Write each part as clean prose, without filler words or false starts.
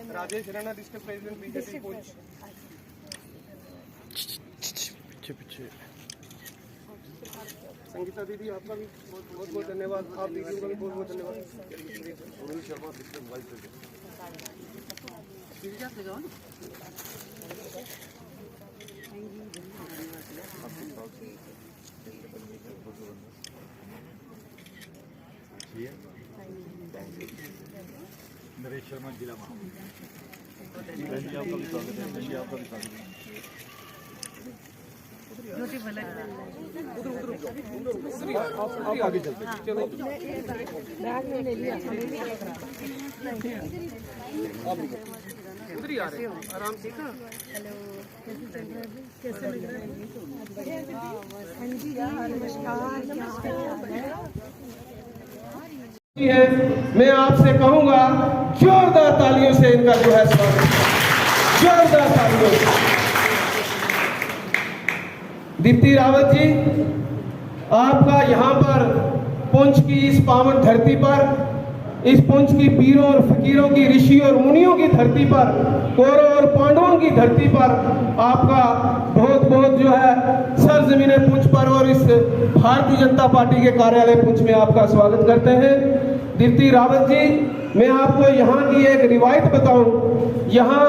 Rajesh Rana district president BJP Poonch. पीछे पीछे संगीता दीदी आपका भी बहुत बहुत धन्यवाद। आप दीदी का भी बहुत बहुत धन्यवाद। Rohit Sharma district vice president. Naresh Sharma जिला आपका भी स्वागत है। आपका भी स्वागत है। आप आगे चलते हैं। चलो बैग में ले लिया। उधर ही आ रहे हैं आराम से। हेलो, कैसे लग रहा है? हाँ जी, नमस्कार। मैं आपसे कहूंगा जोरदार तालियों से इनका जो है स्वागत, जोरदार तालियों से। दीप्ति रावत जी, आपका यहाँ पर पुंछ की इस पावन धरती पर, इस पुंछ की पीरों और फकीरों की, ऋषि और मुनियों की धरती पर, कौरव और पांडवों की धरती पर आपका बहुत बहुत जो है सरजमीन पुंछ पर और इस भारतीय जनता पार्टी के कार्यालय पुंछ में आपका स्वागत करते हैं। दीप्ति रावत जी, मैं आपको यहाँ की एक रिवायत बताऊं। यहाँ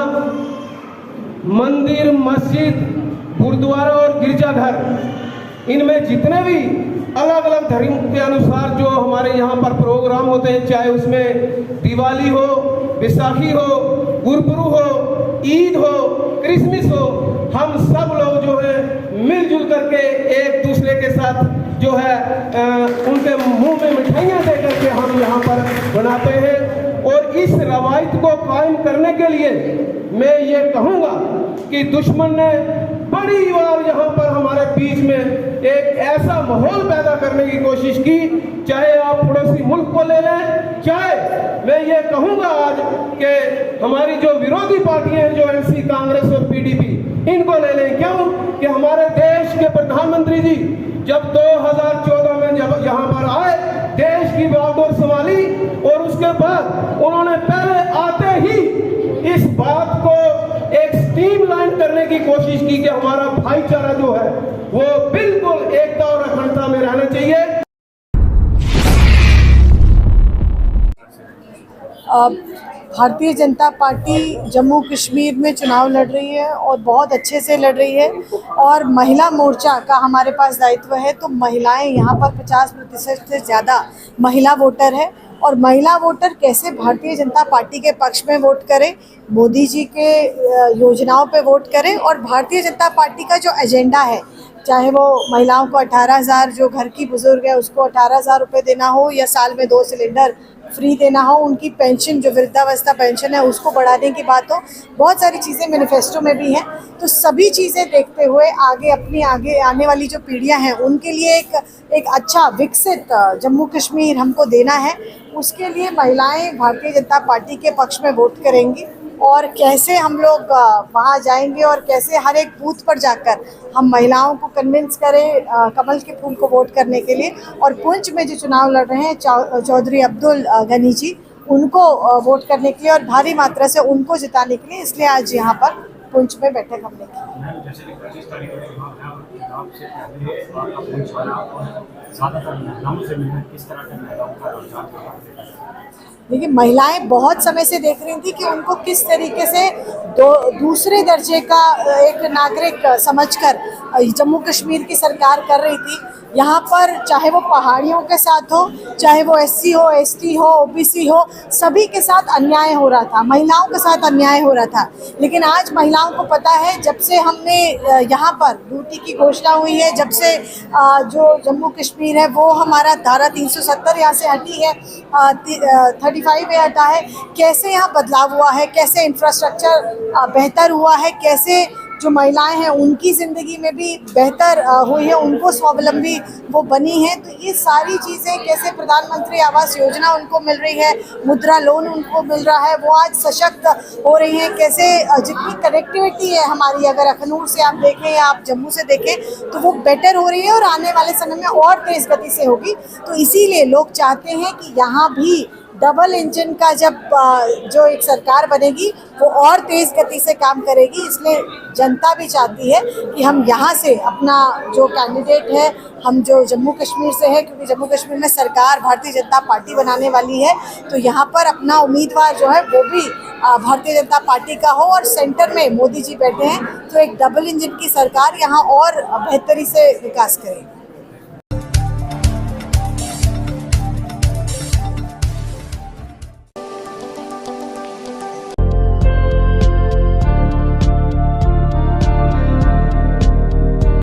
मंदिर, मस्जिद, गुरुद्वारा और गिरजाघर, इनमें जितने भी अलग अलग धर्म के अनुसार जो हमारे यहाँ पर प्रोग्राम होते हैं, चाहे उसमें दिवाली हो, बैसाखी हो, गुरपुरब हो, ईद हो, क्रिसमस हो, हम सब लोग जो है मिलजुल करके एक दूसरे के साथ जो है उनके मुंह में मिठाइयाँ दे करके हम यहाँ पर बनाते हैं। और इस रवायत को कायम करने के लिए मैं ये कहूँगा कि दुश्मन ने बड़ी बार यहाँ पर हमारे बीच में एक ऐसा माहौल पैदा करने की कोशिश की, चाहे आप पड़ोसी मुल्क को ले लें, चाहे मैं ये कहूँगा आज कि हमारी जो विरोधी पार्टियां हैं, जो एनसी, कांग्रेस और पीडीपी, इनको ले लें। क्यों कि हमारे देश के प्रधानमंत्री जी जब 2014 में जब यहाँ पर आए, देश की बागडोर संभाली और उसके बाद उन्होंने पहले आते ही इस बात को एक स्ट्रीमलाइन करने की कोशिश की कि हमारा भाईचारा जो है वो बिल्कुल एकता और अखंडता में रहना चाहिए। भारतीय जनता पार्टी जम्मू कश्मीर में चुनाव लड़ रही है और बहुत अच्छे से लड़ रही है और महिला मोर्चा का हमारे पास दायित्व है। तो महिलाएं यहाँ पर 50% से ज़्यादा महिला वोटर है और महिला वोटर कैसे भारतीय जनता पार्टी के पक्ष में वोट करें, मोदी जी के योजनाओं पे वोट करें और भारतीय जनता पार्टी का जो एजेंडा है, चाहे वो महिलाओं को 18,000 जो घर की बुजुर्ग है उसको 18,000 रुपये देना हो या साल में 2 सिलेंडर फ्री देना हो, उनकी पेंशन जो वृद्धावस्था पेंशन है उसको बढ़ाने की बात हो, बहुत सारी चीज़ें मैनिफेस्टो में भी हैं। तो सभी चीज़ें देखते हुए आगे आने वाली जो पीढ़ियां हैं उनके लिए एक अच्छा विकसित जम्मू कश्मीर हमको देना है। उसके लिए महिलाएं भारतीय जनता पार्टी के पक्ष में वोट करेंगी और कैसे हम लोग वहाँ जाएंगे और कैसे हर एक बूथ पर जाकर हम महिलाओं को कन्विंस करें कमल के फूल को वोट करने के लिए। और पुंछ में जो चुनाव लड़ रहे हैं चौधरी अब्दुल गनी जी, उनको वोट करने के लिए और भारी मात्रा से उनको जिताने के लिए, इसलिए आज यहाँ पर पुंछ में बैठक हमने की। देखिए, महिलाएं बहुत समय से देख रही थी कि उनको किस तरीके से दूसरे दर्जे का एक नागरिक समझकर जम्मू कश्मीर की सरकार कर रही थी। यहाँ पर चाहे वो पहाड़ियों के साथ हो, चाहे वो SC हो, ST हो, OBC हो, सभी के साथ अन्याय हो रहा था, महिलाओं के साथ अन्याय हो रहा था। लेकिन आज महिलाओं को पता है, जब से हमने यहाँ पर ड्यूटी की घोषणा हुई है, जब से जो जम्मू कश्मीर है वो हमारा धारा 370 यहाँ से हटी है, 35 में हटा है, कैसे यहाँ बदलाव हुआ है, कैसे इंफ्रास्ट्रक्चर बेहतर हुआ है, कैसे जो महिलाएं हैं उनकी ज़िंदगी में भी बेहतर हुई है, उनको स्वावलंबी वो बनी है। तो ये सारी चीज़ें, कैसे प्रधानमंत्री आवास योजना उनको मिल रही है, मुद्रा लोन उनको मिल रहा है, वो आज सशक्त हो रही हैं, कैसे जितनी कनेक्टिविटी है हमारी, अगर अखनूर से आप देखें या आप जम्मू से देखें तो वो बेटर हो रही है और आने वाले समय में और तेज़ गति से होगी। तो इसीलिए लोग चाहते हैं कि यहाँ भी डबल इंजन का जब जो एक सरकार बनेगी वो और तेज़ गति से काम करेगी। इसलिए जनता भी चाहती है कि हम यहाँ से अपना जो कैंडिडेट है, हम जो जम्मू कश्मीर से है, क्योंकि जम्मू कश्मीर में सरकार भारतीय जनता पार्टी बनाने वाली है, तो यहाँ पर अपना उम्मीदवार जो है वो भी भारतीय जनता पार्टी का हो और सेंटर में मोदी जी बैठे हैं, तो एक डबल इंजन की सरकार यहाँ और बेहतरी से विकास करेगी।